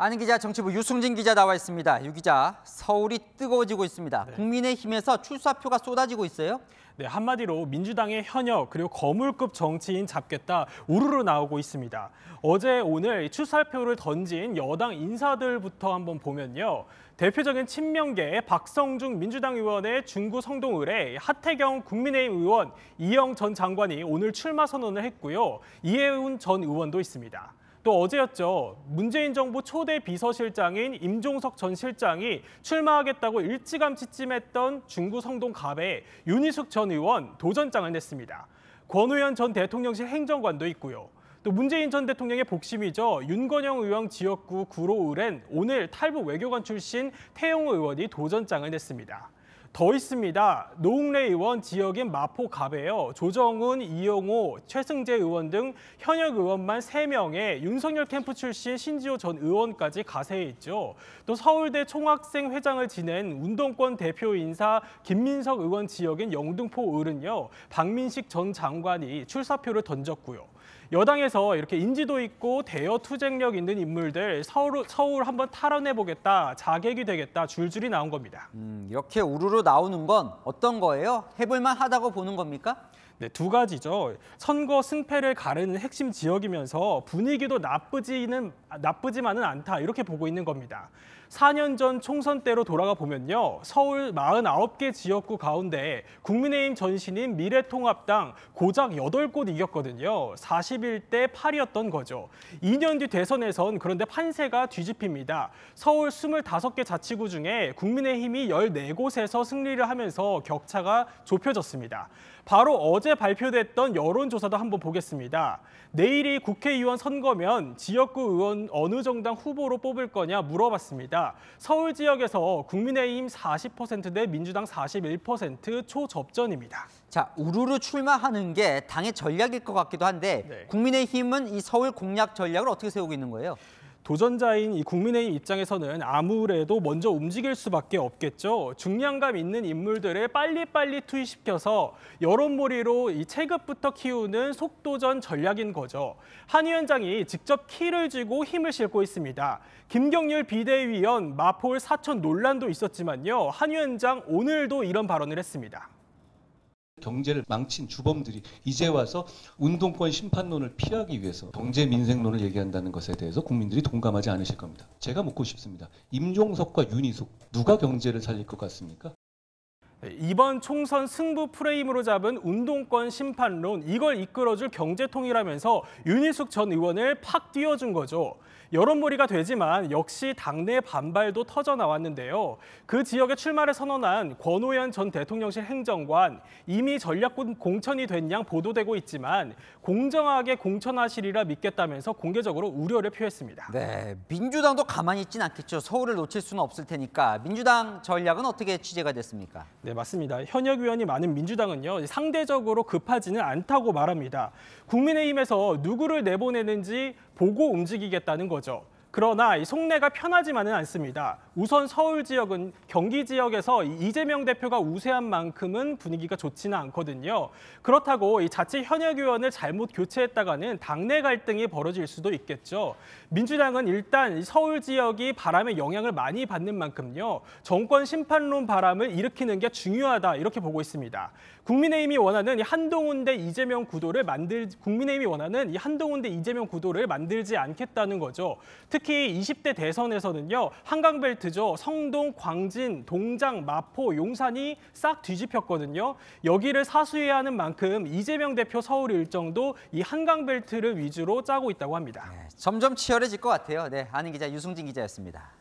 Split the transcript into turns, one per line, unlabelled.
아는 기자 정치부 유승진 기자 나와 있습니다. 유 기자, 서울이 뜨거워지고 있습니다.
네.
국민의힘에서 출사표가 쏟아지고 있어요?
네, 한마디로 민주당의 현역 그리고 거물급 정치인 잡겠다 우르르 나오고 있습니다. 어제 오늘 출사표를 던진 여당 인사들부터 한번 보면요. 대표적인 친명계 박성중 민주당 의원의 중구 성동을에 하태경 국민의힘 의원, 이영 전 장관이 오늘 출마 선언을 했고요. 이해운 전 의원도 있습니다. 또 어제였죠. 문재인 정부 초대 비서실장인 임종석 전 실장이 출마하겠다고 일찌감치 찜했던 중구 성동 갑에 윤희숙 전 의원 도전장을 냈습니다. 권오현 전 대통령실 행정관도 있고요. 또 문재인 전 대통령의 복심이죠. 윤건영 의원 지역구 구로을엔 오늘 탈북 외교관 출신 태용호 의원이 도전장을 냈습니다. 더 있습니다. 노웅래 의원 지역인 마포 갑에요. 조정훈, 이용호, 최승재 의원 등 현역 의원만 3명에 윤석열 캠프 출신 신지호 전 의원까지 가세해 있죠. 또 서울대 총학생 회장을 지낸 운동권 대표 인사 김민석 의원 지역인 영등포 을은요. 박민식 전 장관이 출사표를 던졌고요. 여당에서 이렇게 인지도 있고 대여 투쟁력 있는 인물들 서울 한번 탈환해보겠다, 자객이 되겠다 줄줄이 나온 겁니다.
이렇게 우르르 나오는 건 어떤 거예요? 해볼만 하다고 보는 겁니까?
네, 두 가지죠. 선거 승패를 가르는 핵심 지역이면서 분위기도 나쁘지만은 않다 이렇게 보고 있는 겁니다. 4년 전 총선 때로 돌아가 보면요. 서울 49개 지역구 가운데 국민의힘 전신인 미래통합당 고작 8곳 이겼거든요. 41대 8이었던 거죠. 2년 뒤 대선에선 그런데 판세가 뒤집힙니다. 서울 25개 자치구 중에 국민의힘이 14곳에서 승리를 하면서 격차가 좁혀졌습니다. 바로 어제 발표됐던 여론조사도 한번 보겠습니다. 내일이 국회의원 선거면 지역구 의원 어느 정당 후보로 뽑을 거냐 물어봤습니다. 서울 지역에서 국민의힘 40%대 민주당 41% 초접전입니다.
자, 우르르 출마하는 게 당의 전략일 것 같기도 한데
네.
국민의힘은 이 서울 공략 전략을 어떻게 세우고 있는 거예요?
도전자인 이 국민의힘 입장에서는 아무래도 먼저 움직일 수밖에 없겠죠. 중량감 있는 인물들을 빨리빨리 투입시켜서 여론몰이로 이 체급부터 키우는 속도전 전략인 거죠. 한 위원장이 직접 키를 쥐고 힘을 싣고 있습니다. 김경률 비대위원 마포울 사천 논란도 있었지만요. 한 위원장 오늘도 이런 발언을 했습니다.
경제를 망친 주범들이 이제 와서 운동권 심판론을 피하기 위해서 경제 민생론을 얘기한다는 것에 대해서 국민들이 동감하지 않으실 겁니다. 제가 묻고 싶습니다. 임종석과 윤희숙 누가 경제를 살릴 것 같습니까?
이번 총선 승부 프레임으로 잡은 운동권 심판론, 이걸 이끌어줄 경제통이라면서 윤희숙 전 의원을 팍 띄워준 거죠. 여론몰이가 되지만 역시 당내 반발도 터져나왔는데요. 그 지역에 출마를 선언한 권오현 전 대통령실 행정관, 이미 전략군 공천이 된 양 보도되고 있지만 공정하게 공천하시리라 믿겠다면서 공개적으로 우려를 표했습니다.
네, 민주당도 가만히 있진 않겠죠. 서울을 놓칠 수는 없을 테니까. 민주당 전략은 어떻게 취재가 됐습니까?
네, 맞습니다. 현역 의원이 많은 민주당은요, 상대적으로 급하지는 않다고 말합니다. 국민의힘에서 누구를 내보내는지 보고 움직이겠다는 거죠. 그러나 이 속내가 편하지만은 않습니다. 우선 서울 지역은 경기 지역에서 이재명 대표가 우세한 만큼은 분위기가 좋지는 않거든요. 그렇다고 이 자칫 현역 의원을 잘못 교체했다가는 당내 갈등이 벌어질 수도 있겠죠. 민주당은 일단 서울 지역이 바람의 영향을 많이 받는 만큼요. 정권 심판론 바람을 일으키는 게 중요하다 이렇게 보고 있습니다. 국민의힘이 원하는 이 한동훈 대 이재명 구도를 만들지 않겠다는 거죠. 특히 20대 대선에서는요. 한강벨트죠. 성동, 광진, 동장, 마포, 용산이 싹 뒤집혔거든요. 여기를 사수해야 하는 만큼 이재명 대표 서울 일정도 이 한강벨트를 위주로 짜고 있다고 합니다.
네, 점점 치열해질 것 같아요. 네, 아는 기자 유승진 기자였습니다.